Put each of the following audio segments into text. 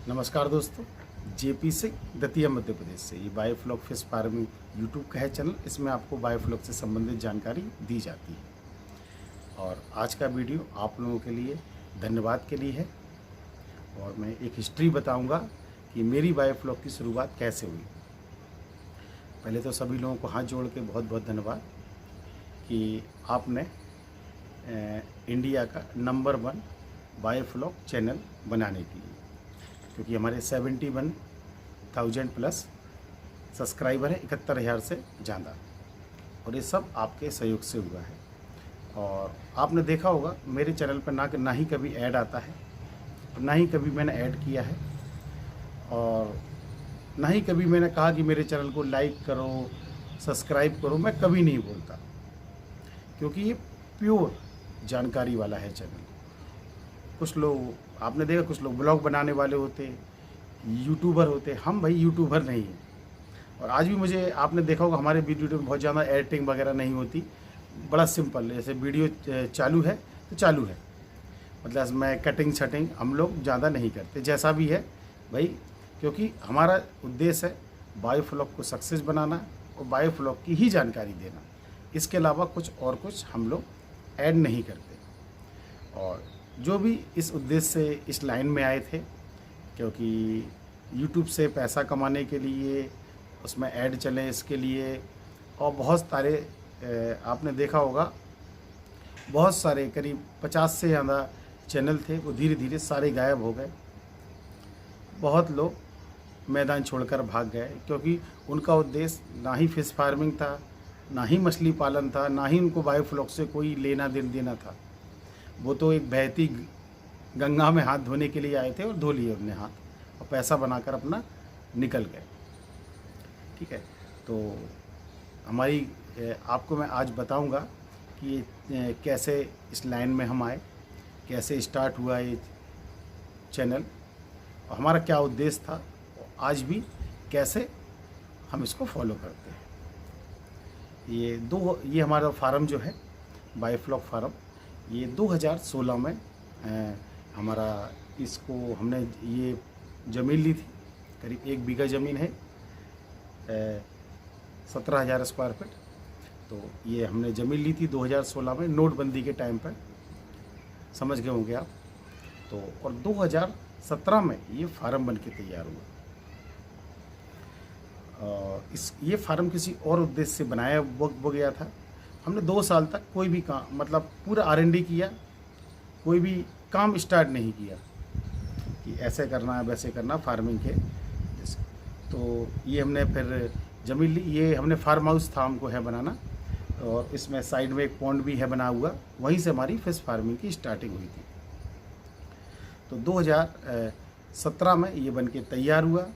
नमस्कार दोस्तों, जेपी से दतिया मध्य प्रदेश से ये बायोफ्लॉक फिश फार्मिंग यूट्यूब का है चैनल। इसमें आपको बायोफ्लॉक से संबंधित जानकारी दी जाती है और आज का वीडियो आप लोगों के लिए धन्यवाद के लिए है। और मैं एक हिस्ट्री बताऊंगा कि मेरी बायोफ्लॉक की शुरुआत कैसे हुई। पहले तो सभी लोगों को हाथ जोड़ के बहुत बहुत धन्यवाद कि आपने इंडिया का नंबर 1 बायोफ्लॉक चैनल बनाने के लिए, क्योंकि हमारे 71,000 प्लस सब्सक्राइबर हैं, 71,000 से ज़्यादा, और ये सब आपके सहयोग से हुआ है। और आपने देखा होगा मेरे चैनल पर ना ही कभी ऐड आता है, ना ही कभी मैंने ऐड किया है, और ना ही कभी मैंने कहा कि मेरे चैनल को लाइक करो, सब्सक्राइब करो। मैं कभी नहीं बोलता, क्योंकि ये प्योर जानकारी वाला है चैनल। कुछ लोग आपने देखा, कुछ लोग ब्लॉग बनाने वाले होते, यूट्यूबर होते। हम भाई यूट्यूबर नहीं हैं। और आज भी मुझे आपने देखा होगा हमारे वीडियो में बहुत ज़्यादा एडिटिंग वगैरह नहीं होती, बड़ा सिंपल, जैसे वीडियो चालू है तो चालू है, मतलब मैं कटिंग शटिंग हम लोग ज़्यादा नहीं करते, जैसा भी है भाई, क्योंकि हमारा उद्देश्य है बायोफ्लॉक को सक्सेस बनाना और बायोफ्लॉक की ही जानकारी देना। इसके अलावा कुछ हम लोग ऐड नहीं करते। और जो भी इस उद्देश्य से इस लाइन में आए थे, क्योंकि यूट्यूब से पैसा कमाने के लिए, उसमें ऐड चले इसके लिए, और बहुत सारे आपने देखा होगा बहुत सारे करीब 50 से ज़्यादा चैनल थे, वो धीरे धीरे सारे गायब हो गए। बहुत लोग मैदान छोड़कर भाग गए, क्योंकि उनका उद्देश्य ना ही फिश फार्मिंग था, ना ही मछली पालन था, ना ही उनको बायोफ्लॉक से कोई लेना देना था। वो तो एक बहती गंगा में हाथ धोने के लिए आए थे और धो लिए अपने हाथ, और पैसा बनाकर अपना निकल गए। ठीक है, तो हमारी आपको मैं आज बताऊंगा कि ये कैसे इस लाइन में हम आए, कैसे स्टार्ट हुआ ये चैनल, और हमारा क्या उद्देश्य था, और आज भी कैसे हम इसको फॉलो करते हैं। ये हमारा फार्म जो है बायोफ्लॉक फार्म, ये 2016 में हमारा इसको हमने ये ज़मीन ली थी, करीब 1 बीघा ज़मीन है, 17,000 स्क्वायर फीट। तो ये हमने ज़मीन ली थी 2016 में, नोटबंदी के टाइम पर, समझ गए होंगे आप। तो और 2017 में ये फार्म बन के तैयार हुआ। ये फार्म किसी और उद्देश्य से बनाया वो गया था। हमने 2 साल तक कोई भी काम, मतलब पूरा R&D किया, कोई भी काम स्टार्ट नहीं किया कि ऐसे करना है वैसे करना फार्मिंग के। तो ये हमने फिर ज़मीन ली, ये हमने फार्म हाउस था हमको है बनाना, और इसमें साइड में एक पॉन्ड भी है बना हुआ, वहीं से हमारी फिश फार्मिंग की स्टार्टिंग हुई थी। तो 2017 में ये बन के तैयार हुआ।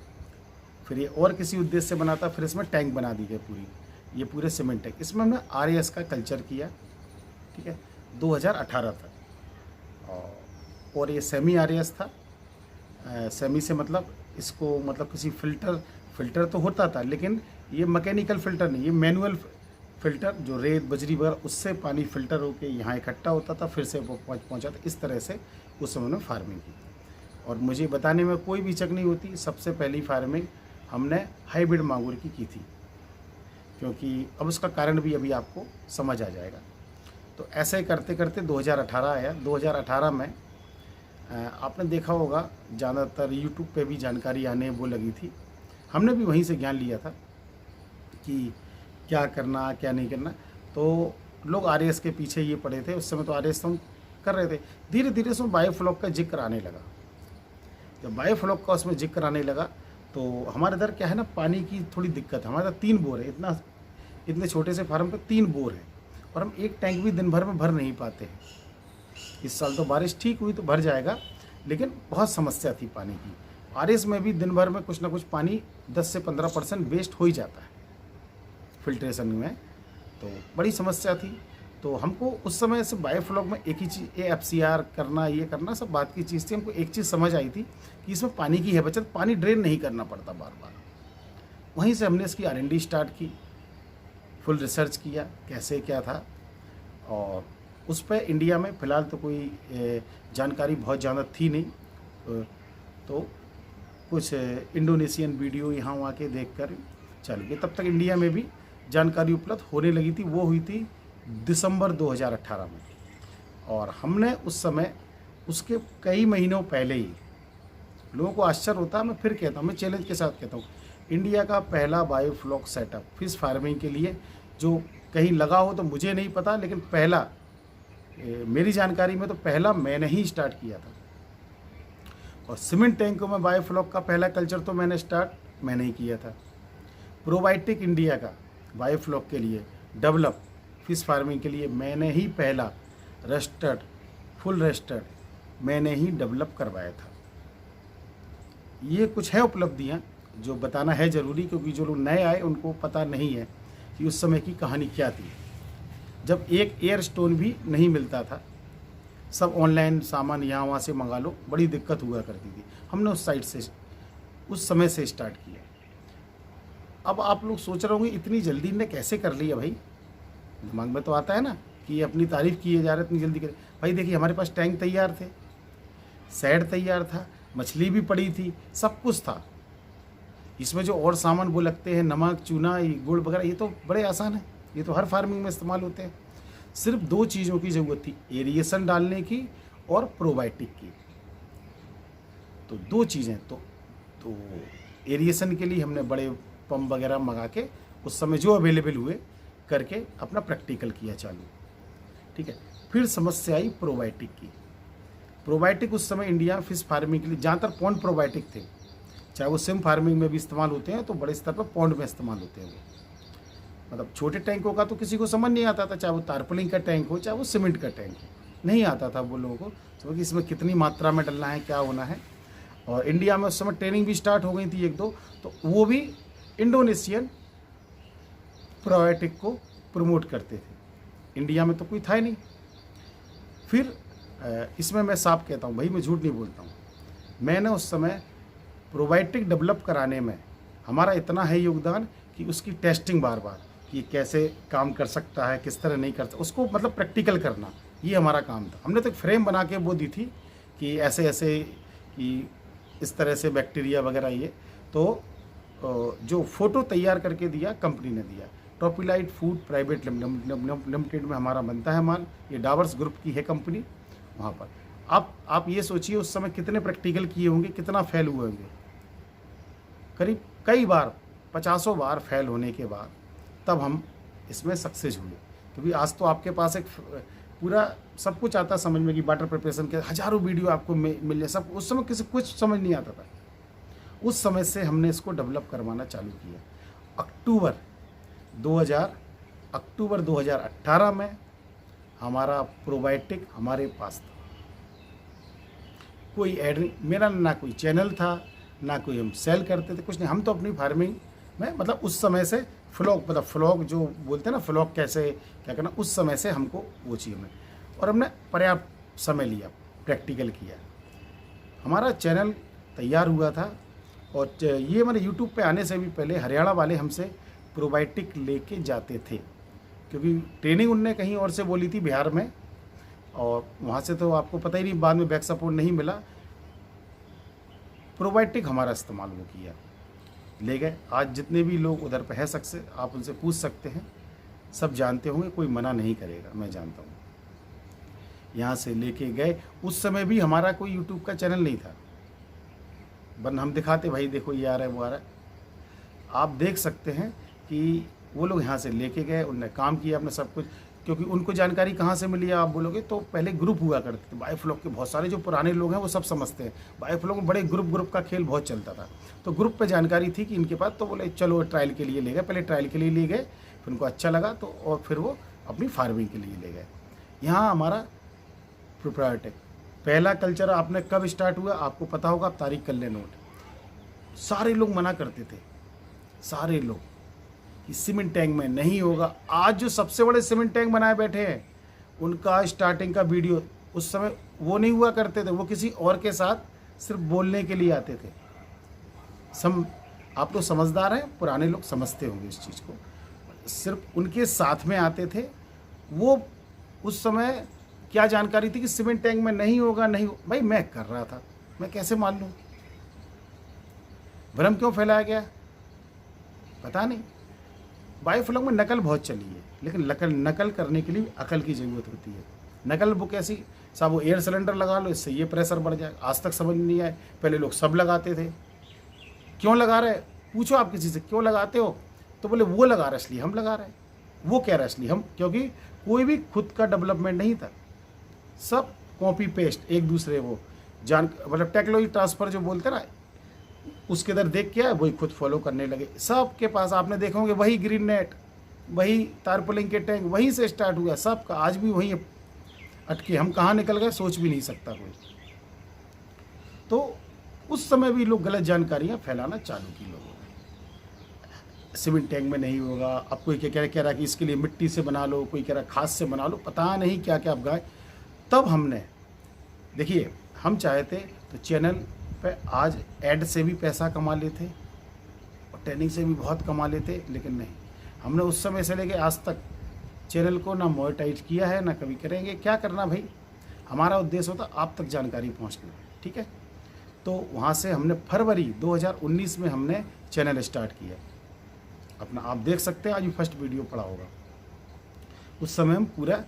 फिर ये और किसी उद्देश्य से बना था, फिर इसमें टैंक बना दी गई पूरी, ये पूरे सीमेंट टैंक। इसमें हमने RAS का कल्चर किया, ठीक है, 2018 तक। और ये सेमी RAS था। सेमी से मतलब इसको, मतलब किसी फ़िल्टर तो होता था, लेकिन ये मैकेनिकल फ़िल्टर नहीं, ये मैनुअल फ़िल्टर, जो रेत बजरी वगैरह उससे पानी फ़िल्टर होकर यहाँ इकट्ठा होता था, फिर से वो पहुँचा था। इस तरह से उस समय में फार्मिंग की। और मुझे बताने में कोई भी हिचक नहीं होती, सबसे पहली फार्मिंग हमने हाइब्रिड मांगुर की थी, क्योंकि अब उसका कारण भी अभी आपको समझ आ जाएगा। तो ऐसे करते करते 2018 आया। 2018 में आपने देखा होगा ज़्यादातर यूट्यूब पे भी जानकारी आने वो लगी थी। हमने भी वहीं से ज्ञान लिया था कि क्या करना क्या नहीं करना। तो लोग RAS के पीछे ये पड़े थे, उस समय तो RAS हम कर रहे थे। धीरे धीरे उसमें बायोफ्लॉक का जिक्र आने लगा। जब बायोफ्लॉक का उसमें जिक्र आने लगा, तो हमारे इधर क्या है ना, पानी की थोड़ी दिक्कत है। हमारे 3 बोर है, इतने छोटे से फार्म पे 3 बोर है, और हम एक टैंक भी दिन भर में भर नहीं पाते हैं। इस साल तो बारिश ठीक हुई तो भर जाएगा, लेकिन बहुत समस्या थी पानी की। RAS में भी दिन भर में कुछ ना कुछ पानी 10 से 15% वेस्ट हो ही जाता है फिल्ट्रेशन में, तो बड़ी समस्या थी। तो हमको उस समय से बायोफ्लॉक में एक ही चीज़, FCR करना, ये करना, सब बात की चीज़ थी। हमको एक चीज़ समझ आई थी कि इसमें पानी की है बचत, पानी ड्रेन नहीं करना पड़ता बार बार। वहीं से हमने इसकी R&D स्टार्ट की, फुल रिसर्च किया कैसे क्या था, और उस पर इंडिया में फ़िलहाल तो कोई जानकारी बहुत ज़्यादा थी नहीं। तो कुछ इंडोनेशियन वीडियो यहाँ वहाँ के देख कर चल गए। तब तक इंडिया में भी जानकारी उपलब्ध होने लगी थी। वो हुई थी दिसंबर 2018 में, और हमने उस समय उसके कई महीनों पहले ही, लोगों को आश्चर्य होता है, मैं फिर कहता हूँ, मैं चैलेंज के साथ कहता हूँ, इंडिया का पहला बायोफ्लॉक सेटअप फिश फार्मिंग के लिए जो कहीं लगा हो तो मुझे नहीं पता, लेकिन पहला मेरी जानकारी में तो पहला मैंने ही स्टार्ट किया था। और सीमेंट टैंकों में बायोफ्लॉक का पहला कल्चर तो मैंने ही किया था। प्रोबायोटिक इंडिया का बायोफ्लॉक के लिए डेवलप फिश फार्मिंग के लिए मैंने ही पहला रस्टर्ड, फुल रस्टर्ड मैंने ही डेवलप करवाया था। ये कुछ है उपलब्धियाँ जो बताना है ज़रूरी, क्योंकि जो लोग नए आए उनको पता नहीं है कि उस समय की कहानी क्या थी, जब एक एयर स्टोन भी नहीं मिलता था, सब ऑनलाइन सामान यहाँ वहाँ से मंगा लो, बड़ी दिक्कत हुआ करती थी। हमने उस साइट से उस समय से स्टार्ट किया। अब आप लोग सोच रहे होंगे इतनी जल्दी ने कैसे कर लिया भाई, दिमाग में तो आता है ना कि ये अपनी तारीफ़ किए जा रहे इतनी जल्दी कर। भाई देखिए, हमारे पास टैंक तैयार थे, शेड तैयार था, मछली भी पड़ी थी, सब कुछ था। इसमें जो और सामान वो लगते हैं, नमक, चूना, गुड़ वगैरह, ये तो बड़े आसान है, ये तो हर फार्मिंग में इस्तेमाल होते हैं। सिर्फ 2 चीज़ों की ज़रूरत थी, एरिएशन डालने की और प्रोबायोटिक की। तो 2 चीज़ें तो एरिएशन के लिए हमने बड़े पंप वगैरह मंगा के उस समय जो अवेलेबल हुए करके अपना प्रैक्टिकल किया चालू, ठीक है। फिर समस्या आई प्रोबायोटिक की। प्रोबायोटिक उस समय इंडिया फिश फार्मिंग के लिए ज़्यादातर पॉन्ड प्रोबायोटिक थे, चाहे वो सिम फार्मिंग में भी इस्तेमाल होते हैं, तो बड़े स्तर पर पॉन्ड में इस्तेमाल होते हैं वो। मतलब छोटे टैंकों का तो किसी को समझ नहीं आता था, चाहे वो तारपलिंग का टैंक हो, चाहे वो सीमेंट का टैंक हो, नहीं आता था वो लोगों को समझ कि इसमें कितनी मात्रा में डलना है, क्या होना है। और इंडिया में उस समय ट्रेनिंग भी स्टार्ट हो गई थी 1-2, तो वो भी इंडोनेशियन प्रोबायोटिक को प्रमोट करते थे। इंडिया में तो कोई था ही नहीं। फिर इसमें मैं साफ कहता हूँ भाई, मैं झूठ नहीं बोलता हूँ, मैंने उस समय प्रोबायोटिक डेवलप कराने में हमारा इतना है योगदान कि उसकी टेस्टिंग बार बार कि कैसे काम कर सकता है, किस तरह नहीं कर सकता, उसको मतलब प्रैक्टिकल करना, ये हमारा काम था। हमने तो एक फ्रेम बना के वो दी थी कि ऐसे ऐसे कि इस तरह से बैक्टीरिया वगैरह ये, तो जो फ़ोटो तैयार करके दिया कंपनी ने दिया, ट्रॉपिलाइट फूड प्राइवेट लिमिटेड में हमारा बनता है माल, ये डावर्स ग्रुप की है कंपनी वहाँ पर। आप ये सोचिए उस समय कितने प्रैक्टिकल किए होंगे, कितना फेल हुए होंगे, करीब कई बार 50 बार फेल होने के बाद तब हम इसमें सक्सेस हुए। क्योंकि आज तो आपके पास एक पूरा सब कुछ आता समझ में कि वाटर प्रिपरेशन के हज़ारों वीडियो आपको मिल जाए सब। उस समय किसी कुछ समझ नहीं आता था। उस समय से हमने इसको डेवलप करवाना चालू किया। अक्टूबर 2018 में हमारा प्रोबायोटिक हमारे पास था। कोई ऐड नहीं, मेरा ना कोई चैनल था, ना कोई हम सेल करते थे, कुछ नहीं। हम तो अपनी फार्मिंग में मतलब उस समय से फ्लॉक जो बोलते हैं ना, फ्लॉक कैसे क्या करना, उस समय से हमको वो चाहिए हमें। और हमने पर्याप्त समय लिया, प्रैक्टिकल किया, हमारा चैनल तैयार हुआ था। और ये मैंने यूट्यूब पे आने से भी पहले हरियाणा वाले हमसे प्रोबायोटिक लेके जाते थे, क्योंकि ट्रेनिंग उनने कहीं और से बोली थी बिहार में, और वहाँ से तो आपको पता ही नहीं, बाद में बैक सपोर्ट नहीं मिला। प्रोबायोटिक हमारा इस्तेमाल वो किया, ले गए। आज जितने भी लोग उधर पे है सक्सेस, आप उनसे पूछ सकते हैं, सब जानते होंगे, कोई मना नहीं करेगा, मैं जानता हूँ। यहाँ से लेके गए, उस समय भी हमारा कोई यूट्यूब का चैनल नहीं था, वरना हम दिखाते भाई देखो ये आ रहा है वो आ रहा है। आप देख सकते हैं कि वो लोग यहाँ से लेके गए, उनने काम किया अपने सब कुछ। क्योंकि उनको जानकारी कहाँ से मिली है आप बोलोगे, तो पहले ग्रुप हुआ करते थे बायोफ्लॉक के, बहुत सारे जो पुराने लोग हैं वो सब समझते हैं। बायोफ्लॉक में बड़े ग्रुप का खेल बहुत चलता था, तो ग्रुप पे जानकारी थी कि इनके पास, तो बोले चलो ट्रायल के लिए ले गए। पहले ट्रायल के लिए ले गए, फिर उनको अच्छा लगा तो, और फिर वो अपनी फार्मिंग के लिए ले गए। यहाँ हमारा प्रोबायोटिक पहला कल्चर आपने कब स्टार्ट हुआ आपको पता होगा, आप तारीख कर ले नोट। सारे लोग मना करते थे, सारे लोग, कि सीमेंट टैंक में नहीं होगा। आज जो सबसे बड़े सीमेंट टैंक बनाए बैठे हैं, उनका स्टार्टिंग का वीडियो उस समय वो नहीं हुआ करते थे, वो किसी और के साथ सिर्फ बोलने के लिए आते थे। आप लोग समझदार हैं, पुराने लोग समझते होंगे इस चीज़ को, सिर्फ उनके साथ में आते थे। वो उस समय क्या जानकारी थी कि सीमेंट टैंक में नहीं होगा, नहीं भाई मैं कर रहा था, मैं कैसे मान लूँ। भ्रम क्यों फैलाया गया, पता नहीं। बायोफ्लॉक में नकल बहुत चली है, लेकिन नकल करने के लिए अकल की ज़रूरत होती है। नकल वो कैसी, साहब वो एयर सिलेंडर लगा लो, इससे ये प्रेशर बढ़ जाए। आज तक समझ नहीं आए, पहले लोग सब लगाते थे। क्यों लगा रहे, पूछो आप किसी से क्यों लगाते हो, तो बोले वो लगा रहा इसलिए हम लगा रहे हैं। वो कह रहा है इसलिए हम, क्योंकि कोई भी खुद का डेवलपमेंट नहीं था, सब कॉपी पेस्ट एक दूसरे वो मतलब टेक्नोलॉजी ट्रांसफ़र जो बोलते ना, उसके इधर देख के वही खुद फॉलो करने लगे। सबके पास आपने देखा होंगे वही ग्रीन नेट, वही तारपुलिंग के टैंक, वहीं से स्टार्ट हुआ सबका, आज भी वहीं अटके। हम कहाँ निकल गए सोच भी नहीं सकता कोई। तो उस समय भी लोग गलत जानकारियाँ फैलाना चालू की लोगों ने। सीमेंट टैंक में नहीं होगा, अब कोई क्या कह रहा है कि इसके लिए मिट्टी से बना लो, कोई कह रहा है खाद से बना लो, पता नहीं क्या क्या अब गाय। तब हमने देखिए, हम चाहे थे तो चैनल पे आज ऐड से भी पैसा कमा लेते और ट्रेनिंग से भी बहुत कमा लेते, लेकिन नहीं, हमने उस समय से लेके आज तक चैनल को ना मोनेटाइज किया है, ना कभी करेंगे। क्या करना भाई, हमारा उद्देश्य होता आप तक जानकारी पहुंचना, ठीक है। तो वहाँ से हमने फरवरी 2019 में हमने चैनल स्टार्ट किया अपना। आप देख सकते हैं, आज भी फर्स्ट वीडियो पड़ा होगा। उस समय हम पूरा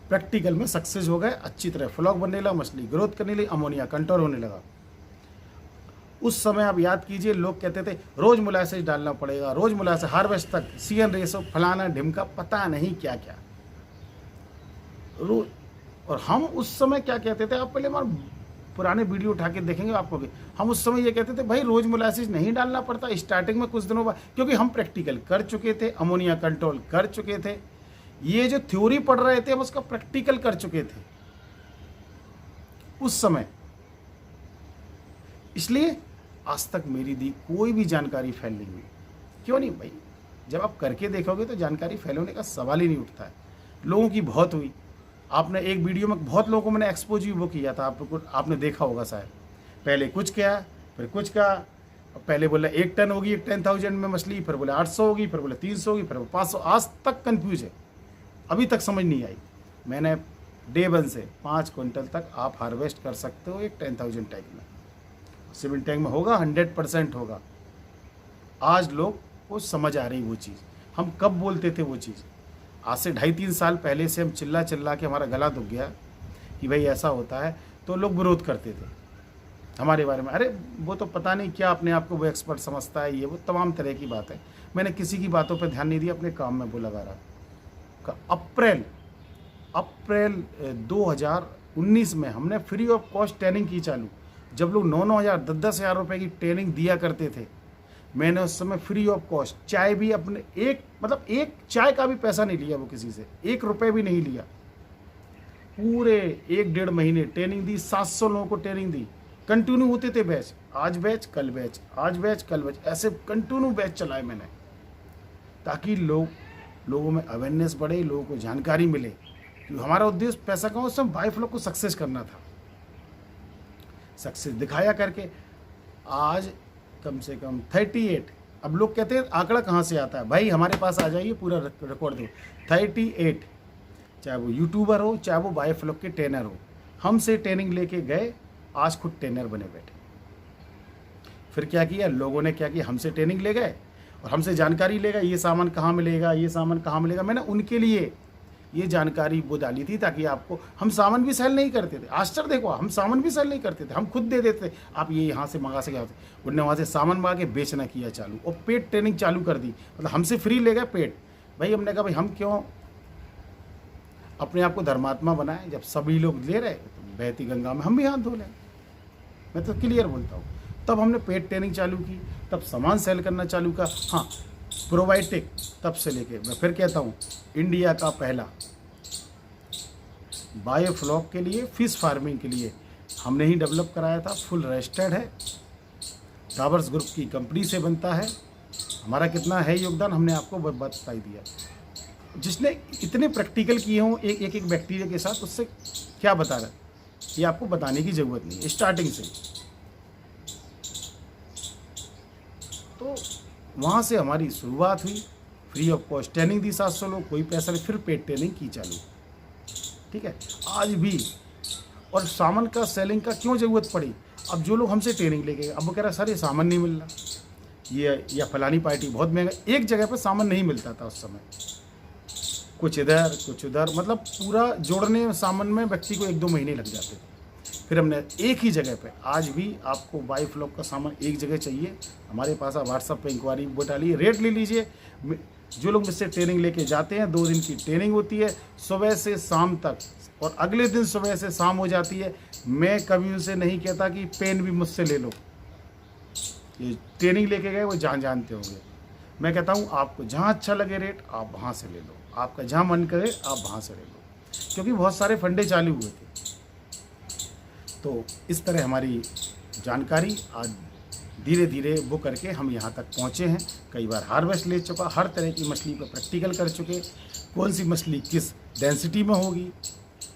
प्रैक्टिकल में सक्सेस हो गए, अच्छी तरह फ्लॉक बनने लगा, मछली ग्रोथ करने लगी, अमोनिया कंट्रोल होने लगा। उस समय आप याद कीजिए, लोग कहते थे रोज़ मोलासिस डालना पड़ेगा, रोज़ मोलासिस हार्वेस्ट तक, CN रेशो, फलाना ढिमका, पता नहीं क्या क्या रोज। और हम उस समय क्या कहते थे, आप पहले हमारे पुराने वीडियो उठा के देखेंगे आपको भी, हम उस समय ये कहते थे भाई रोज़ मोलासिस नहीं डालना पड़ता स्टार्टिंग में कुछ दिनों बाद, क्योंकि हम प्रैक्टिकल कर चुके थे, अमोनिया कंट्रोल कर चुके थे। ये जो थ्योरी पढ़ रहे थे हम उसका प्रैक्टिकल कर चुके थे उस समय। इसलिए आज तक मेरी दी कोई भी जानकारी फैल नहीं हुई। क्यों नहीं भाई, जब आप करके देखोगे तो जानकारी फैलने का सवाल ही नहीं उठता है। लोगों की बहुत हुई, आपने एक वीडियो में बहुत लोगों को मैंने एक्सपोज भी वो किया था, आपने देखा होगा शायद। पहले कुछ किया, फिर कुछ कहा, पहले बोला 1 टन होगी 10,000 में मछली, फिर बोले 800 होगी, फिर बोले 300 होगी, फिर 500। आज तक कंफ्यूज है, अभी तक समझ नहीं आई। मैंने डे 1 से 5 क्विंटल तक आप हार्वेस्ट कर सकते हो एक 10,000 टैंक में। सीमेंट टैंक में होगा 100% होगा। आज लोग को समझ आ रही वो चीज़। हम कब बोलते थे वो चीज़, आज से 2.5-3 साल पहले से हम चिल्ला के हमारा गला दुख गया कि भाई ऐसा होता है, तो लोग विरोध करते थे हमारे बारे में। अरे वो तो पता नहीं क्या अपने आप को वो एक्सपर्ट समझता है, ये वो तमाम तरह की बात है। मैंने किसी की बातों पर ध्यान नहीं दिया, अपने काम में वो लगा रहा। अप्रैल 2019 में हमने फ्री ऑफ कॉस्ट ट्रेनिंग की चालू। जब लोग 9-9 हज़ार 10-10 हज़ार रुपये की ट्रेनिंग दिया करते थे, मैंने उस समय फ्री ऑफ कॉस्ट चाय भी अपने एक चाय का भी पैसा नहीं लिया, वो किसी से 1 रुपये भी नहीं लिया। पूरे 1-1.5 महीने ट्रेनिंग दी, 700 लोगों को ट्रेनिंग दी। कंटिन्यू होते थे बैच, आज बैच कल बैच, आज बैच कल बैच, ऐसे कंटिन्यू बैच चलाए मैंने, ताकि लोगों में अवेयरनेस बढ़े, लोगों को जानकारी मिले। क्योंकि हमारा उद्देश्य पैसा कमाओ, उस समय बायोफ्लॉक को सक्सेस करना था। सक्सेस दिखाया करके आज कम से कम 38। अब लोग कहते हैं आंकड़ा कहाँ से आता है, भाई हमारे पास आ जाइए, पूरा रिकॉर्ड दो। 38, चाहे वो यूट्यूबर हो, चाहे वो बायोफ्लॉक के ट्रेनर हो, हमसे ट्रेनिंग लेके गए, आज खुद ट्रेनर बने बैठे। फिर क्या किया लोगों ने, क्या किया, हमसे ट्रेनिंग ले गए और हमसे जानकारी ले गए, ये सामान कहाँ मिलेगा, ये सामान कहाँ मिलेगा। मैंने उनके लिए ये जानकारी वो डाली थी, ताकि आपको, हम सामान भी सेल नहीं करते थे। आश्चर्य देखो, हम सामान भी सेल नहीं करते थे, हम खुद दे देते थे, आप ये यहाँ से मंगा सके। उनने वहाँ से सामान मंगा के बेचना किया चालू, और पेड ट्रेनिंग चालू कर दी। मतलब हमसे फ्री ले गए पेड। भाई हमने कहा भाई हम क्यों अपने आप को धर्मात्मा बनाएं, जब सभी लोग ले रहे तो बहती गंगा में हम भी हाथ धो लें। मैं तो क्लियर बोलता हूँ। तब हमने पेड ट्रेनिंग चालू की, तब सामान सेल करना चालू का। हाँ, प्रोबायोटिक तब से लेके, मैं फिर कहता हूँ, इंडिया का पहला बायोफ्लॉक के लिए, फिश फार्मिंग के लिए हमने ही डेवलप कराया था। फुल रजिस्टर्ड है, डाबर्स ग्रुप की कंपनी से बनता है। हमारा कितना है योगदान, हमने आपको बता ही दिया। जिसने इतने प्रैक्टिकल किए हों एक बैक्टीरिया के साथ, उससे क्या बता रहा है, ये आपको बताने की ज़रूरत नहीं है स्टार्टिंग से। तो वहाँ से हमारी शुरुआत हुई, फ्री ऑफ कॉस्ट ट्रेनिंग दी 700 लोग, कोई पैसा नहीं, फिर पेड ट्रेनिंग की चालू। ठीक है, आज भी। और सामान का सेलिंग का क्यों ज़रूरत पड़ी, अब जो लोग हमसे ट्रेनिंग लेके गए, अब वो कह रहा सर ये सामान नहीं मिल रहा, ये या फलानी पार्टी बहुत महंगा। एक जगह पर सामान नहीं मिलता था उस समय, कुछ इधर कुछ उधर, मतलब पूरा जोड़ने सामान में व्यक्ति को 1-2 महीने लग जाते थे। फिर हमने एक ही जगह पे, आज भी आपको बाई फ्लॉक का सामान एक जगह चाहिए, हमारे पास आप व्हाट्सअप पे इंक्वायरी डालिए, रेट ले लीजिए। जो लोग मुझसे ट्रेनिंग लेके जाते हैं, 2 दिन की ट्रेनिंग होती है, सुबह से शाम तक, और अगले दिन सुबह से शाम हो जाती है। मैं कभी उनसे नहीं कहता कि पेन भी मुझसे ले लो, ये ट्रेनिंग लेके गए वो जानते होंगे। मैं कहता हूँ आपको जहाँ अच्छा लगे रेट आप वहाँ से ले लो, आपका जहाँ मन करे आप वहाँ से ले लो, क्योंकि बहुत सारे फंडे चालू हुए थे। तो इस तरह हमारी जानकारी आज धीरे धीरे वो करके हम यहाँ तक पहुँचे हैं। कई बार हार्वेस्ट ले चुका, हर तरह की मछली पर प्रैक्टिकल कर चुके, कौन सी मछली किस डेंसिटी में होगी,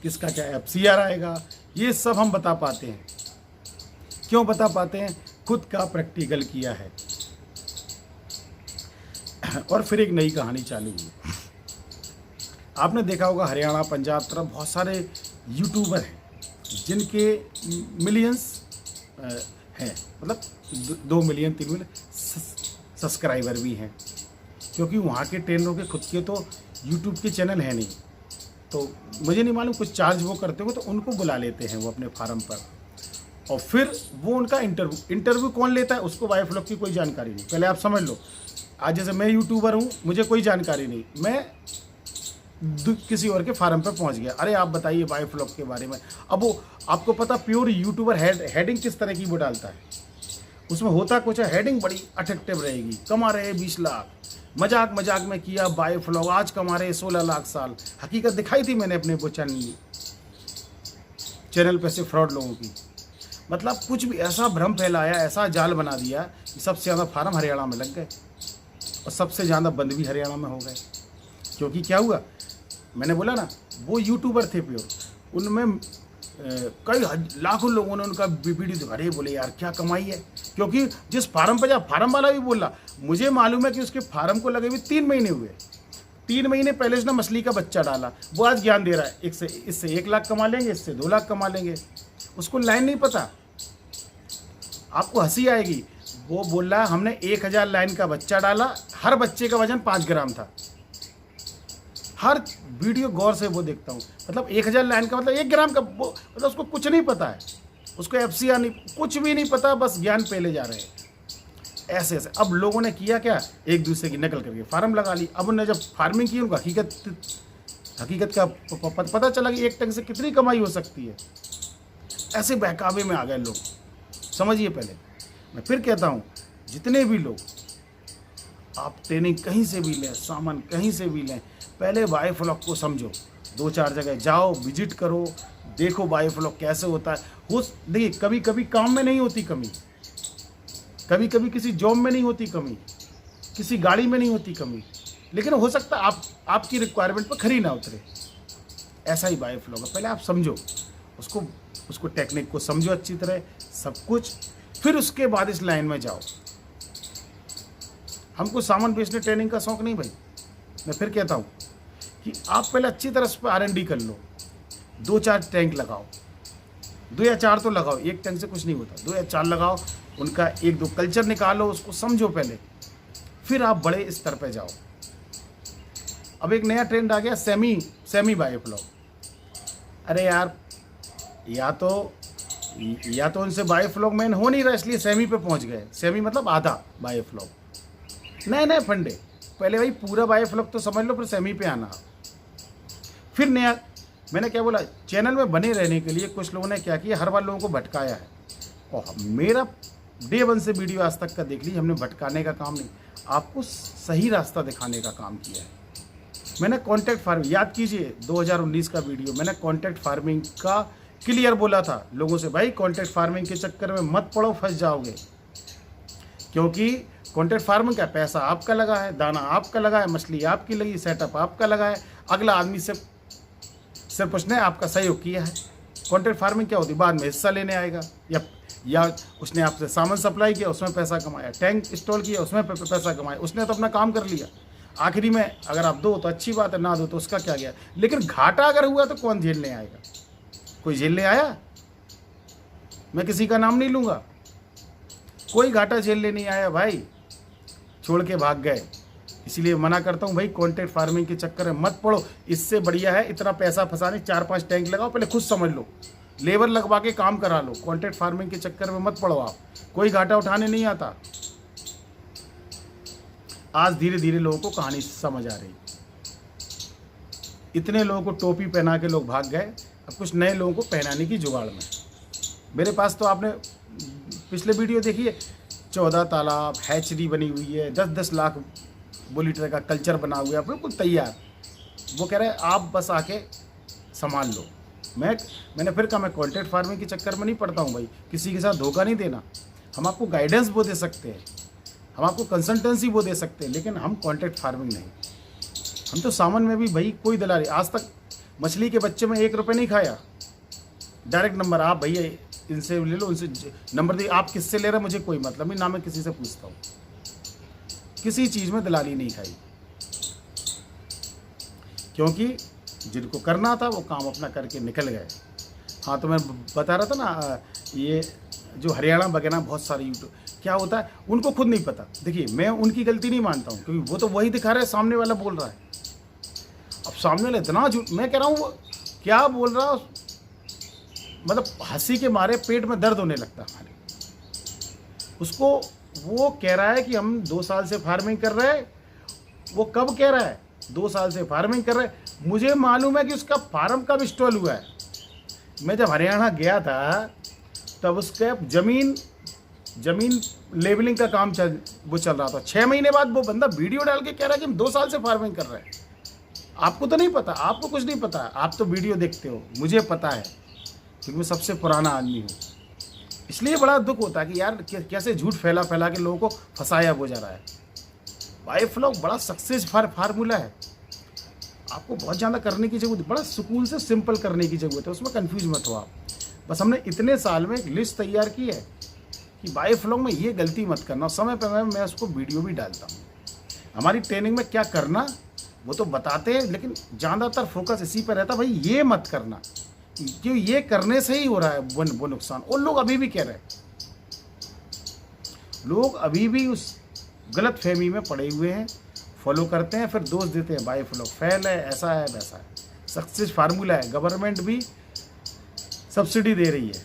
किसका क्या FCR आएगा, ये सब हम बता पाते हैं। क्यों बता पाते हैं? खुद का प्रैक्टिकल किया है। और फिर एक नई कहानी चालू हुई। आपने देखा होगा हरियाणा पंजाब तरफ बहुत सारे यूट्यूबर हैं जिनके मिलियंस हैं, मतलब 2 मिलियन 3 मिलियन सब्सक्राइबर भी हैं, क्योंकि वहाँ के ट्रेनरों के खुद के तो यूट्यूब के चैनल हैं नहीं। तो मुझे नहीं मालूम कुछ चार्ज वो करते हो, तो उनको बुला लेते हैं वो अपने फार्म पर, और फिर वो उनका इंटरव्यू कौन लेता है, उसको बाई फ्लॉक की कोई जानकारी नहीं। पहले आप समझ लो, आज जैसे मैं यूट्यूबर हूँ, मुझे कोई जानकारी नहीं, मैं किसी और के फार्म पर पहुँच गया, अरे आप बताइए बाई फ्लॉक के बारे में। अब वो आपको पता प्योर यूट्यूबर हेडिंग किस तरह की वो डालता है, उसमें होता कुछ है, हेडिंग बड़ी अट्रैक्टिव रहेगी, कमा रहे 20 लाख, मजाक मजाक में किया बाई फ्लॉक, आज कमा रहे 16 लाख साल। हकीकत दिखाई थी मैंने अपने वो चैनल पे से फ्रॉड लोगों की, मतलब कुछ भी ऐसा भ्रम फैलाया, ऐसा जाल बना दिया कि सबसे ज़्यादा फार्म हरियाणा में लग गए और सबसे ज़्यादा बंद भी हरियाणा में हो गए। क्योंकि क्या हुआ, मैंने बोला ना, वो यूट्यूबर थे प्योर, उनमें कई लाखों लोगों ने उनका वीडियो देखा, अरे बोले यार क्या कमाई है। क्योंकि जिस फार्म पर जा, फार्म वाला भी बोला, मुझे मालूम है कि उसके फार्म को लगे हुए 3 महीने हुए, 3 महीने पहले उसने मछली का बच्चा डाला, वो आज ज्ञान दे रहा है, इससे 1 लाख कमा लेंगे, इससे 2 लाख कमा लेंगे। उसको लाइन नहीं पता, आपको हंसी आएगी, वो बोल रहा हमने 1000 लाइन का बच्चा डाला, हर बच्चे का वजन 5 ग्राम था। हर वीडियो गौर से वो देखता हूँ, मतलब 1000 लाइन का मतलब 1 ग्राम का, वो मतलब उसको कुछ नहीं पता है, उसको FCR नहीं, कुछ भी नहीं पता, बस ज्ञान पहले जा रहे हैं ऐसे ऐसे। अब लोगों ने किया क्या, एक दूसरे की नकल करके फार्म लगा ली। अब उन्होंने जब फार्मिंग की, उनको हकीकत का पता चला कि 1 टन से कितनी कमाई हो सकती है। ऐसे बहकावे में आ गए लोग, समझिए। पहले मैं फिर कहता हूँ, जितने भी लोग आप ट्रेनिंग कहीं से भी लें, सामान कहीं से भी लें, पहले बाई फ्लॉक को समझो, 2-4 जगह जाओ, विजिट करो, देखो बाई फ्लॉक कैसे होता है। देखिए कभी कभी काम में नहीं होती कमी, कभी कभी किसी जॉब में नहीं होती कमी, किसी गाड़ी में नहीं होती कमी, लेकिन हो सकता है आपकी रिक्वायरमेंट पर खरी ना उतरे। ऐसा ही बाई फ्लॉक है, पहले आप समझो उसको टेक्निक को समझो अच्छी तरह, सब कुछ, फिर उसके बाद इस लाइन में जाओ। हमको सामान बेचने ट्रेनिंग का शौक नहीं भाई। मैं फिर कहता हूँ कि आप पहले अच्छी तरह उस पर R&D कर लो, 2-4 टैंक लगाओ, 2 या 4 तो लगाओ, 1 टैंक से कुछ नहीं होता, 2 या 4 लगाओ, उनका 1-2 कल्चर निकालो, उसको समझो पहले, फिर आप बड़े स्तर पे जाओ। अब एक नया ट्रेंड आ गया, सेमी बाई फ्लॉक। अरे यार, या तो उनसे बाई फ्लॉक मैन हो नहीं रहा, इसलिए सेमी पे पहुंच गए। सेमी मतलब आधा बाई फ्लॉक, नए फंडे। पहले भाई पूरा बाई फ्लॉक तो समझ लो, फिर सेमी पे आना। फिर नया, मैंने क्या बोला, चैनल में बने रहने के लिए कुछ लोगों ने क्या किया, हर बार लोगों को भटकाया है। और मेरा डे 1 से वीडियो आज तक का देख लीजिए, हमने भटकाने का काम नहीं, आपको सही रास्ता दिखाने का काम किया है। मैंने कॉन्ट्रैक्ट फार्मिंग, याद कीजिए 2019 का वीडियो, मैंने कॉन्ट्रैक्ट फार्मिंग का क्लियर बोला था लोगों से, भाई कॉन्ट्रैक्ट फार्मिंग के चक्कर में मत पड़ो, फंस जाओगे। क्योंकि कॉन्ट्रैक्ट फार्मिंग का पैसा आपका लगा है, दाना आपका लगा है, मछली आपकी लगी, सेटअप आपका लगा है, अगला आदमी से सिर्फ उसने आपका सहयोग किया है। कॉन्ट्रैक्ट फार्मिंग क्या होती है, बाद में हिस्सा लेने आएगा, या उसने आपसे सामान सप्लाई किया, उसमें पैसा कमाया, टैंक इंस्टॉल किया, उसमें पैसा कमाया, उसने तो अपना काम कर लिया। आखिरी में अगर आप दो तो अच्छी बात है, ना दो तो उसका क्या गया। लेकिन घाटा अगर हुआ तो कौन झेलने आएगा, कोई झेलने आया? मैं किसी का नाम नहीं लूँगा, कोई घाटा झेलने नहीं आया भाई, छोड़ के भाग गए। इसीलिए मना करता हूँ भाई, कॉन्ट्रैक्ट फार्मिंग के चक्कर में मत पड़ो। इससे बढ़िया है इतना पैसा फंसाने 4-5 टैंक लगाओ, पहले खुद समझ लो, लेबर लगवा के काम करा लो। कॉन्ट्रैक्ट फार्मिंग के चक्कर में मत पड़ो आप, कोई घाटा उठाने नहीं आता। आज धीरे धीरे लोगों को कहानी समझ आ रही। इतने लोगों को टोपी पहना के लोग भाग गए, अब कुछ नए लोगों को पहनाने की जुगाड़ में। मेरे पास तो आपने पिछले वीडियो देखिए, 14 तालाब, हैचरी बनी हुई है, 10-10 लाख बोलीटर का कल्चर बना हुआ है, बिल्कुल तैयार। वो कह रहे हैं आप बस आके संभाल लो। मैंने फिर कहा, मैं कॉन्ट्रैक्ट फार्मिंग के चक्कर में नहीं पड़ता हूँ भाई, किसी के साथ धोखा नहीं देना। हम आपको गाइडेंस वो दे सकते हैं, हम आपको कंसल्टेंसी वो दे सकते हैं, लेकिन हम कॉन्ट्रैक्ट फार्मिंग नहीं। हम तो सामान में भी भाई कोई दलाली, आज तक मछली के बच्चे में 1 रुपये नहीं खाया। डायरेक्ट नंबर, आप भैया इनसे ले लो, उनसे नंबर दिए, आप किससे ले रहे हैं मुझे कोई मतलब नहीं, ना मैं किसी से पूछता हूँ। किसी चीज़ में दलाली नहीं खाई, क्योंकि जिनको करना था वो काम अपना करके निकल गए। हाँ, तो मैं बता रहा था ना, ये जो हरियाणा वगैरह बहुत सारे यूट्यूब, क्या होता है उनको खुद नहीं पता। देखिए, मैं उनकी गलती नहीं मानता हूँ, क्योंकि वो तो वही दिखा रहे हैं, सामने वाला बोल रहा है। अब सामने वाला इतना झूठ, मैं कह रहा हूँ वो क्या बोल रहा, मतलब हंसी के मारे पेट में दर्द होने लगता है हमारे। उसको वो कह रहा है कि हम 2 साल से फार्मिंग कर रहे हैं। वो कब कह रहा है 2 साल से फार्मिंग कर रहे हैं? मुझे मालूम है कि उसका फार्म कब इंस्टॉल हुआ है। मैं जब हरियाणा गया था तब उसका जमीन लेवलिंग का काम चल रहा था। 6 महीने बाद वो बंदा वीडियो डाल के कह रहा है कि हम 2 साल से फार्मिंग कर रहे हैं। आपको तो नहीं पता, आपको कुछ नहीं पता, आप तो वीडियो देखते हो, मुझे पता है क्योंकि मैं सबसे पुराना आदमी हूँ। इसलिए बड़ा दुख होता है कि यार कैसे झूठ फैला के लोगों को फंसाया हो जा रहा है। बायोफ्लॉक बड़ा सक्सेस फार्मूला है, आपको बहुत ज़्यादा करने की जरूरत, बड़ा सुकून से सिंपल करने की ज़रूरत है, उसमें कंफ्यूज मत हो आप। बस हमने इतने साल में एक लिस्ट तैयार की है कि बायोफ्लॉक में ये गलती मत करना। समय पर मैं उसको वीडियो भी डालता हूँ। हमारी ट्रेनिंग में क्या करना वो तो बताते हैं, लेकिन ज़्यादातर फोकस इसी पर रहता है, भाई ये मत करना, क्यों ये करने से ही हो रहा है वो नुकसान। और लोग अभी भी कह रहे हैं, लोग अभी भी उस गलत फहमी में पड़े हुए हैं, फॉलो करते हैं, फिर दोष देते हैं बायोफ्लॉक फेल है, ऐसा है वैसा है। सक्सेस फार्मूला है, गवर्नमेंट भी सब्सिडी दे रही है,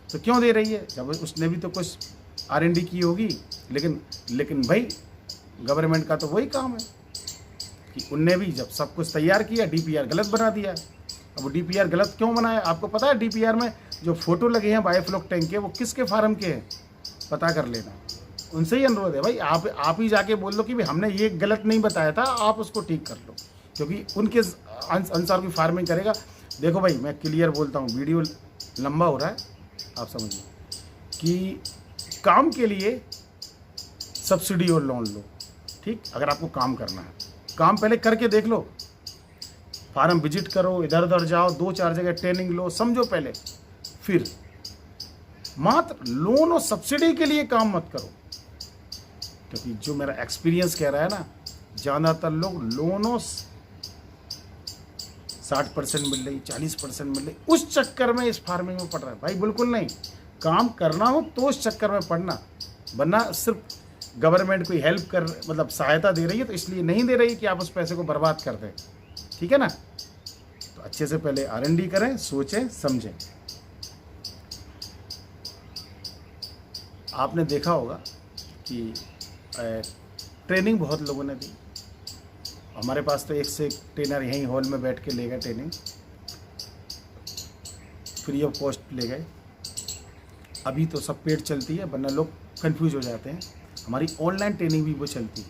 तो क्यों दे रही है? जब उसने भी तो कुछ R&D की होगी। लेकिन भाई गवर्नमेंट का तो वही काम है कि उनने भी जब सब कुछ तैयार किया, DPR गलत बना दिया। अब वो DPR गलत क्यों बनाया? आपको पता है DPR में जो फोटो लगे हैं बायोफ्लॉक टैंक के, वो किसके फार्म के हैं? पता कर लेना। उनसे ही अनुरोध है भाई, आप ही जाके बोल लो कि भाई हमने ये गलत नहीं बताया था, आप उसको ठीक कर लो, क्योंकि उनके अनुसार की फार्मिंग करेगा। देखो भाई, मैं क्लियर बोलता हूँ, वीडियो लंबा हो रहा है, आप समझिए कि काम के लिए सब्सिडी और लोन लो, ठीक। अगर आपको काम करना है, काम पहले करके देख लो, फार्म विजिट करो, इधर उधर जाओ, 2-4 जगह ट्रेनिंग लो, समझो पहले, फिर मात्र लोन और सब्सिडी के लिए काम मत करो। क्योंकि जो मेरा एक्सपीरियंस कह रहा है ना, ज़्यादातर लोग लोनों 60% मिल रही, 40% मिल रही, उस चक्कर में इस फार्मिंग में पड़ रहा है। भाई बिल्कुल नहीं, काम करना हो तो उस चक्कर में पड़ना, वरना सिर्फ गवर्नमेंट कोई हेल्प कर, मतलब सहायता दे रही है तो इसलिए नहीं दे रही कि आप उस पैसे को बर्बाद कर दें, ठीक है ना। तो अच्छे से पहले R&D करें, सोचें समझें। आपने देखा होगा कि ट्रेनिंग बहुत लोगों ने दी, हमारे पास तो एक से एक ट्रेनर यहीं हॉल में बैठ के ले गए ट्रेनिंग, फ्री ऑफ कॉस्ट ले गए। अभी तो सब पेड चलती है, वरना लोग कंफ्यूज हो जाते हैं। हमारी ऑनलाइन ट्रेनिंग भी वो चलती है,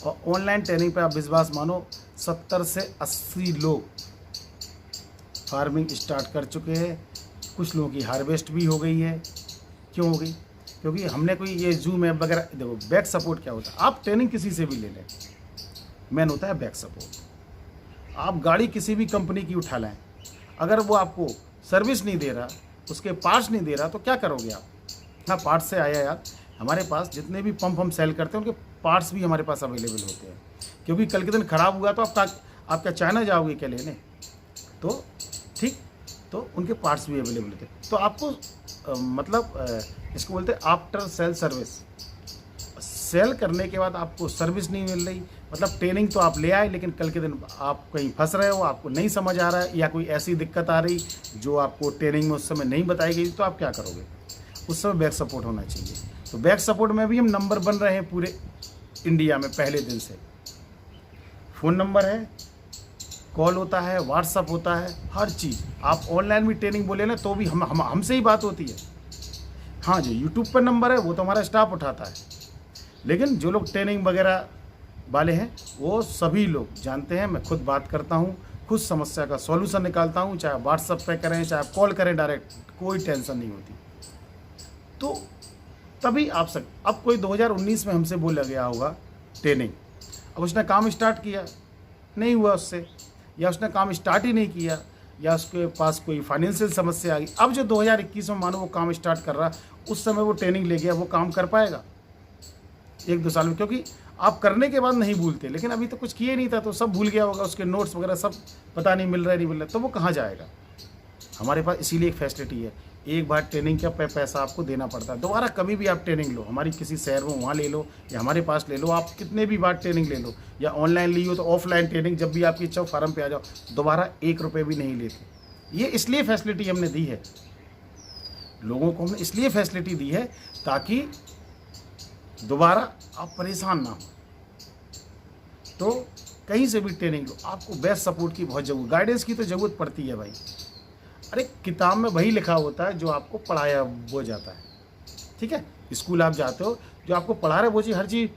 और ऑनलाइन ट्रेनिंग पे आप विश्वास मानो 70 से 80 लोग फार्मिंग स्टार्ट कर चुके हैं। कुछ लोगों की हार्वेस्ट भी हो गई है। क्यों हो गई? क्योंकि हमने कोई ये जूम ऐप वगैरह, देखो बैक सपोर्ट क्या होता है, आप ट्रेनिंग किसी से भी ले लें, मेन होता है बैक सपोर्ट। आप गाड़ी किसी भी कंपनी की उठा लें, अगर वो आपको सर्विस नहीं दे रहा, उसके पार्ट्स नहीं दे रहा, तो क्या करोगे आप? हाँ, पार्ट्स से आया याद, हमारे पास जितने भी पंप हम सेल करते हैं उनके पार्ट्स भी हमारे पास अवेलेबल होते हैं, क्योंकि कल के दिन ख़राब हुआ तो आप क्या चाइना जाओगे क्या लेने? तो ठीक, तो उनके पार्ट्स भी अवेलेबल होते हैं। तो आपको इसको बोलते हैं आफ्टर सेल सर्विस। सेल करने के बाद आपको सर्विस नहीं मिल रही, मतलब ट्रेनिंग तो आप ले आए लेकिन कल के दिन आप कहीं फंस रहे हो, आपको नहीं समझ आ रहा है या कोई ऐसी दिक्कत आ रही जो आपको ट्रेनिंग में उस समय नहीं बताई गई, तो आप क्या करोगे? उस समय बैक सपोर्ट होना चाहिए। तो बैक सपोर्ट में भी हम नंबर बन रहे हैं पूरे इंडिया में पहले दिन से। फ़ोन नंबर है, कॉल होता है, व्हाट्सअप होता है, हर चीज़। आप ऑनलाइन भी ट्रेनिंग बोले ना तो भी हमसे ही बात होती है। हाँ, जो यूट्यूब पर नंबर है वो तो हमारा स्टाफ उठाता है, लेकिन जो लोग ट्रेनिंग वगैरह वाले हैं वो सभी लोग जानते हैं। मैं खुद बात करता हूँ, खुद समस्या का सॉल्यूशन निकालता हूँ, चाहे व्हाट्सअप पे करें चाहे आप कॉल करें डायरेक्ट, कोई टेंशन नहीं होती। तो तभी आप अब कोई 2019 में हमसे बोला गया होगा ट्रेनिंग, अब उसने काम स्टार्ट किया, नहीं हुआ उससे, या उसने काम स्टार्ट ही नहीं किया, या उसके पास कोई फाइनेंशियल समस्या आ गई। अब जो 2021 में मानो वो काम स्टार्ट कर रहा, उस समय वो ट्रेनिंग ले गया, वो काम कर पाएगा 1-2 साल में? क्योंकि आप करने के बाद नहीं भूलते, लेकिन अभी तो कुछ किए नहीं था तो सब भूल गया होगा, उसके नोट्स वगैरह सब पता नहीं मिल रहा, तो वो कहाँ जाएगा? हमारे पास इसीलिए एक फैसिलिटी है, एक बार ट्रेनिंग का पैसा आपको देना पड़ता है। दोबारा कभी भी आप ट्रेनिंग लो, हमारी किसी शहर में वहाँ ले लो या हमारे पास ले लो, आप कितने भी बार ट्रेनिंग ले लो, या ऑनलाइन ली हो तो ऑफलाइन ट्रेनिंग, जब भी आपकी इच्छा हो फार्म पे आ जाओ, दोबारा 1 रुपये भी नहीं लेते। ये इसलिए फैसिलिटी हमने दी है लोगों को, हमने इसलिए फैसिलिटी दी है ताकि दोबारा आप परेशान ना हो। तो कहीं से भी ट्रेनिंग लो, आपको बेस्ट सपोर्ट की बहुत ज़रूरत, गाइडेंस की तो ज़रूरत पड़ती है भाई। अरे किताब में वही लिखा होता है जो आपको पढ़ाया वो जाता है, ठीक है? स्कूल आप जाते हो, जो आपको पढ़ा रहे वो चीज़, हर चीज़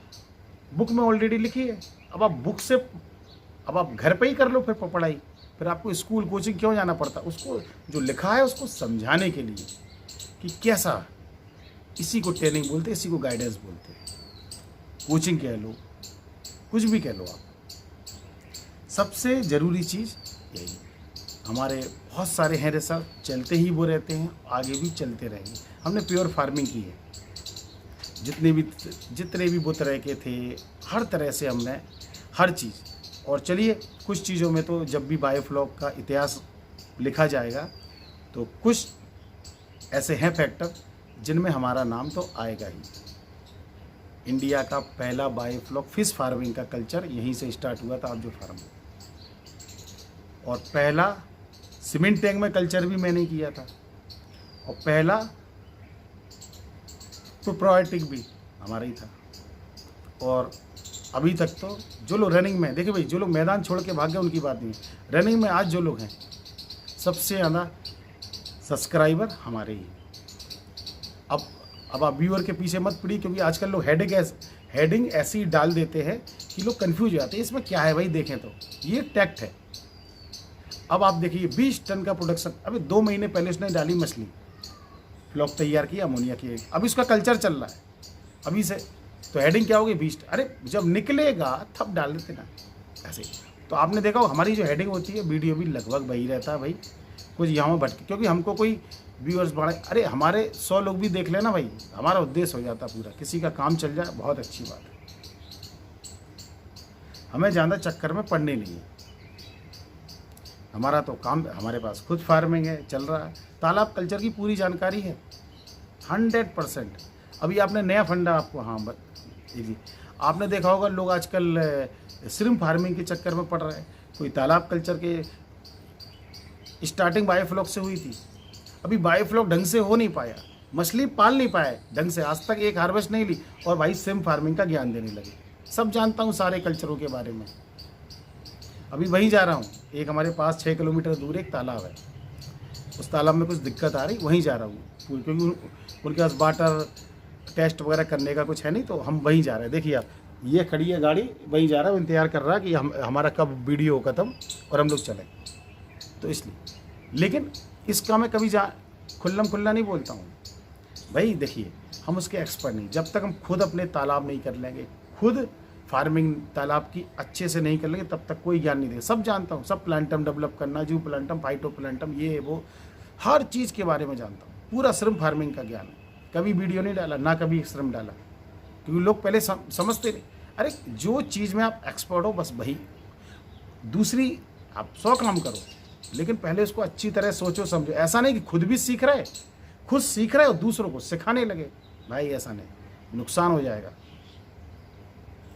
बुक में ऑलरेडी लिखी है। अब आप बुक से अब आप घर पे ही कर लो फिर पढ़ाई, फिर आपको स्कूल कोचिंग क्यों जाना पड़ता? उसको जो लिखा है उसको समझाने के लिए कि कैसा, इसी को ट्रेनिंग बोलते हैं, इसी को गाइडेंस बोलते हैं। कोचिंग कह लो, कुछ भी कह लो आप, सबसे ज़रूरी चीज़ यही। हमारे बहुत सारे हैं रिसर्च, चलते ही वो रहते हैं, आगे भी चलते रहेंगे। हमने प्योर फार्मिंग की है, जितने भी वो तरह के थे, हर तरह से हमने हर चीज़। और चलिए, कुछ चीज़ों में तो जब भी बायोफ्लॉक का इतिहास लिखा जाएगा तो कुछ ऐसे हैं फैक्टर जिनमें हमारा नाम तो आएगा ही। इंडिया का पहला बायोफ्लॉक फिश फार्मिंग का कल्चर यहीं से स्टार्ट हुआ था, आप जो फार्म, और पहला सीमेंट टैंक में कल्चर भी मैंने किया था, और पहला प्रोप्रायोटिक भी हमारा ही था। और अभी तक तो जो लोग रनिंग में, देखिए भाई, जो लोग मैदान छोड़ के भाग गए उनकी बात नहीं है, रनिंग में आज जो लोग हैं सबसे ज़्यादा सब्सक्राइबर हमारे ही। अब आप व्यूअर के पीछे मत पड़ी, क्योंकि आजकल लोग हेडिंग ऐसी डाल देते हैं कि लोग कंफ्यूज हो जाते हैं, इसमें क्या है भाई? देखें तो ये टैक्ट है। अब आप देखिए 20 टन का प्रोडक्शन, अभी 2 महीने पहले उसने डाली मछली, फ्लॉक तैयार किया, अमोनिया की, अब इसका कल्चर चल रहा है अभी से, तो हेडिंग क्या होगी? 20। अरे जब निकलेगा तब डाल देते ना ऐसे। तो आपने देखा हो हमारी जो हेडिंग होती है, वीडियो भी लगभग वही रहता है भाई, कुछ यहाँ भटके, क्योंकि हमको कोई व्यूअर्स बढ़े, अरे हमारे 100 लोग भी देख लेना भाई, हमारा उद्देश्य हो जाता पूरा, किसी का काम चल जाए, बहुत अच्छी बात है। हमें ज़्यादा चक्कर में पड़ने नहीं है, हमारा तो काम, हमारे पास खुद फार्मिंग है, चल रहा है, तालाब कल्चर की पूरी जानकारी है 100%। अभी आपने नया फंडा आपको, हाँ जी, आपने देखा होगा लोग आजकल श्रिम्प फार्मिंग के चक्कर में पड़ रहे हैं। कोई तालाब कल्चर के स्टार्टिंग बायोफ्लॉक से हुई थी, अभी बायोफ्लॉक ढंग से हो नहीं पाया, मछली पाल नहीं पाए ढंग से, आज तक एक हार्वेस्ट नहीं ली, और भाई श्रिम्प फार्मिंग का ज्ञान देने लगे। सब जानता हूँ सारे कल्चरों के बारे में, अभी वहीं जा रहा हूँ। एक हमारे पास 6 किलोमीटर दूर एक तालाब है, उस तालाब में कुछ दिक्कत आ रही, वहीं जा रहा हूँ, क्योंकि उनके पास वाटर टेस्ट वगैरह करने का कुछ है नहीं, तो हम वहीं जा रहे हैं। देखिए आप, ये खड़ी है गाड़ी, वहीं जा रहा है, इंतजार कर रहा है कि हमारा कब वीडियो हो खत्म और हम लोग चलें, तो इसलिए। लेकिन इसका मैं कभी खुल्ला नहीं बोलता हूँ भाई। देखिए, हम उसके एक्सपर्ट नहीं, जब तक हम खुद अपने तालाब नहीं कर लेंगे, खुद फार्मिंग तालाब की अच्छे से नहीं कर लेंगे, तब तक कोई ज्ञान नहीं देगा। सब जानता हूँ, सब प्लांटम डेवलप करना, जू प्लांटम, फाइटो प्लांटम, ये वो, हर चीज़ के बारे में जानता हूँ, पूरा श्रिम्प फार्मिंग का ज्ञान। कभी वीडियो नहीं डाला, ना कभी श्रिम्प डाला, क्योंकि लोग पहले समझते नहीं। अरे जो चीज़ में आप एक्सपर्ट हो बस वही, दूसरी आप 100 काम करो, लेकिन पहले उसको अच्छी तरह सोचो समझो। ऐसा नहीं कि खुद भी सीख रहे, खुद सीख रहे हो, दूसरों को सिखाने लगे। भाई ऐसा नहीं, नुकसान हो जाएगा।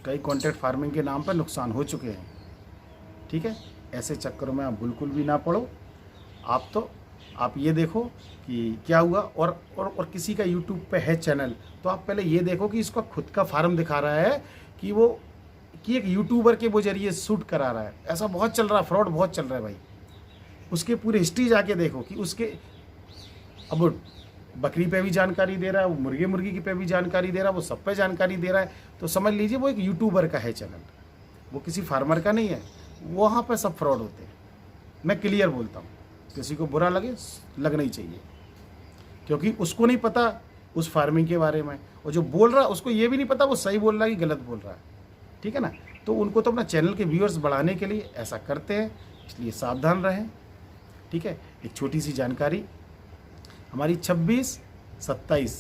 कई कंटेंट फार्मिंग के नाम पर नुकसान हो चुके हैं। ठीक है, ऐसे चक्करों में आप बिल्कुल भी ना पड़ो। आप ये देखो कि क्या हुआ। और किसी का यूट्यूब पे है चैनल, तो आप पहले ये देखो कि इसका खुद का फार्म दिखा रहा है कि एक यूट्यूबर के वो जरिए शूट करा रहा है। ऐसा बहुत चल रहा है, फ्रॉड बहुत चल रहा है भाई। उसके पूरी हिस्ट्री जाके देखो कि उसके, अब वो बकरी पे भी जानकारी दे रहा है, वो मुर्गी की पे भी जानकारी दे रहा है, वो सब पे जानकारी दे रहा है। तो समझ लीजिए वो एक यूट्यूबर का है चैनल, वो किसी फार्मर का नहीं है। वहाँ पे सब फ्रॉड होते हैं। मैं क्लियर बोलता हूँ, किसी को बुरा लगे लगना ही चाहिए, क्योंकि उसको नहीं पता उस फार्मिंग के बारे में, और जो बोल रहा है उसको ये भी नहीं पता वो सही बोल रहा है कि गलत बोल रहा है। ठीक है ना, तो उनको तो अपना चैनल के व्यूअर्स बढ़ाने के लिए ऐसा करते हैं, इसलिए सावधान रहें। ठीक है, एक छोटी सी जानकारी, हमारी 26-27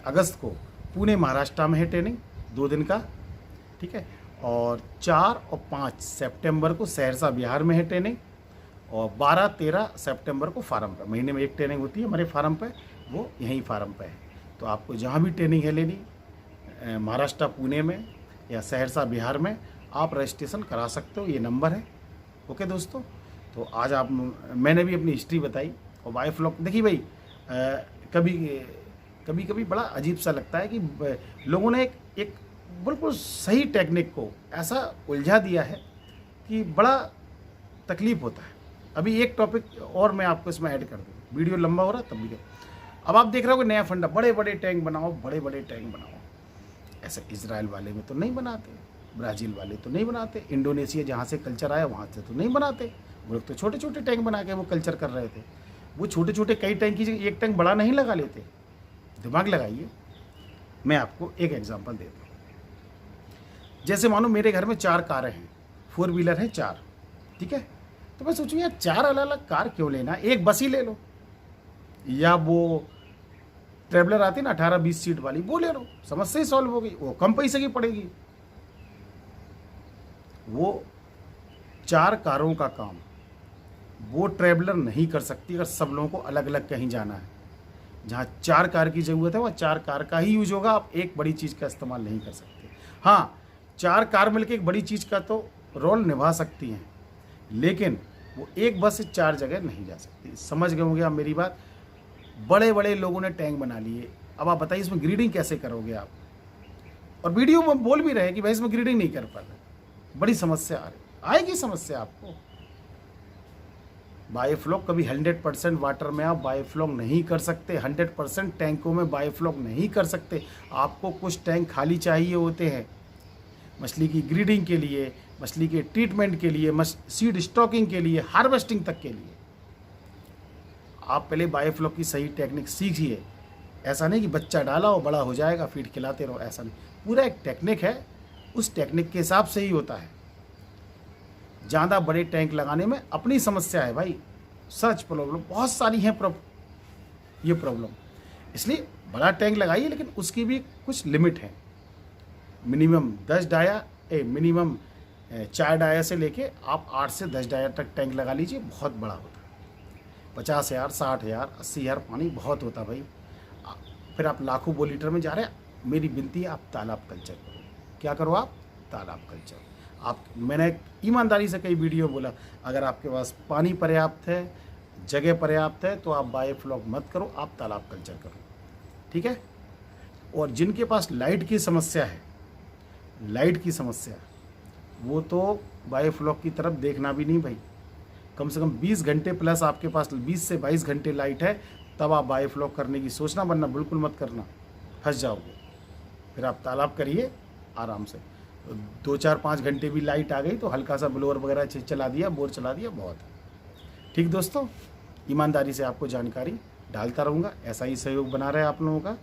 अगस्त को पुणे महाराष्ट्र में है ट्रेनिंग 2 दिन का। ठीक है, और 4 और 5 सितंबर को सहरसा बिहार में है ट्रेनिंग, और 12-13 सितंबर को फार्म पे, महीने में एक ट्रेनिंग होती है हमारे फार्म पे, वो यहीं फार्म पे है। तो आपको जहाँ भी ट्रेनिंग है लेनी, महाराष्ट्र पुणे में या सहरसा बिहार में, आप रजिस्ट्रेशन करा सकते हो। ये नंबर है। ओके दोस्तों, तो आज मैंने भी अपनी हिस्ट्री बताई। और वाइफ लोग देखिए भाई, कभी बड़ा अजीब सा लगता है कि लोगों ने एक बिल्कुल सही टेक्निक को ऐसा उलझा दिया है कि बड़ा तकलीफ होता है। अभी एक टॉपिक और मैं आपको इसमें ऐड कर दूँ, वीडियो लंबा हो रहा है तब भी। अब आप देख रहे हो कि नया फंडा, बड़े बड़े टैंक बनाओ, बड़े बड़े टैंक बनाओ। ऐसे इजराइल वाले में तो नहीं बनाते, ब्राज़ील वाले तो नहीं बनाते, इंडोनेशिया जहाँ से कल्चर आया वहाँ से तो नहीं बनाते। वो लोग तो छोटे छोटे टैंक बना के वो कल्चर कर रहे थे। वो छोटे छोटे कई टैंक की जगह एक टैंक बड़ा नहीं लगा लेते। दिमाग लगाइए। मैं आपको एक एग्जांपल देता हूँ। जैसे मानो मेरे घर में 4 कारें हैं, 4 व्हीलर हैं 4। ठीक है, तो मैं सोचूं यार 4 अलग अलग कार क्यों लेना, एक बस ही ले लो, या वो ट्रैवलर आती है ना 18-20 सीट वाली, वो ले लो, समस्या ही सॉल्व हो गई। वो कम पैसे की पड़ेगी। वो 4 कारों का काम वो ट्रैवलर नहीं कर सकती अगर सब लोगों को अलग अलग कहीं जाना है। जहाँ 4 कार की ज़रूरत है वहाँ 4 कार का ही यूज होगा। आप एक बड़ी चीज़ का इस्तेमाल नहीं कर सकते। हाँ, 4 कार मिलकर एक बड़ी चीज़ का तो रोल निभा सकती हैं, लेकिन वो एक बस से 4 जगह नहीं जा सकती। समझ गए होंगे आप मेरी बात। बड़े बड़े लोगों ने टैंक बना लिए। अब आप बताइए इसमें ग्रीडिंग कैसे करोगे आप। और वीडियो में बोल भी रहे कि भाई इसमें ग्रीडिंग नहीं कर पा रहे, बड़ी समस्या आ रही, आएगी समस्या आपको। बायोफ्लॉक कभी 100% वाटर में आप बायोफ्लॉक नहीं कर सकते, 100% टैंकों में बायोफ्लॉक नहीं कर सकते। आपको कुछ टैंक खाली चाहिए होते हैं मछली की ग्रीडिंग के लिए, मछली के ट्रीटमेंट के लिए, सीड स्टॉकिंग के लिए, हार्वेस्टिंग तक के लिए। आप पहले बायोफ्लॉक की सही टेक्निक सीखिए। ऐसा नहीं कि बच्चा डाला और बड़ा हो जाएगा फीड खिलाते रहो, ऐसा नहीं। पूरा एक टेक्निक है, उस टेक्निक के हिसाब से ही होता है। ज़्यादा बड़े टैंक लगाने में अपनी समस्या है भाई, सच प्रॉब्लम बहुत सारी हैं ये प्रॉब्लम। इसलिए बड़ा टैंक लगाइए, लेकिन उसकी भी कुछ लिमिट है। मिनिमम 10 डाया, मिनिमम 4 डाया से लेके आप 8 से 10 डाया तक टैंक लगा लीजिए, बहुत बड़ा होता है। 50,000, 60,000, 80,000 पानी बहुत होता भाई। फिर आप लाखों वो लीटर में जा रहे हैं। मेरी विनती है आप तालाब कल्चर करो। क्या करो आप? तालाब कल्चर। मैंने ईमानदारी से कई वीडियो बोला, अगर आपके पास पानी पर्याप्त है, जगह पर्याप्त है, तो आप बायोफ्लॉक मत करो, आप तालाब कल्चर करो। ठीक है। और जिनके पास लाइट की समस्या है, वो तो बायोफ्लॉक की तरफ देखना भी नहीं भाई। कम से कम 20 घंटे प्लस आपके पास 20 से 22 घंटे लाइट है, तब आप बायोफ्लॉक करने की सोचना, वरना बिल्कुल मत करना, फंस जाओगे। फिर आप तालाब करिए आराम से। 2-4-5 घंटे भी लाइट आ गई तो हल्का सा ब्लोअर वगैरह चला दिया, बोर चला दिया, बहुत है। ठीक दोस्तों, ईमानदारी से आपको जानकारी डालता रहूँगा, ऐसा ही सहयोग बना रहे आप लोगों का।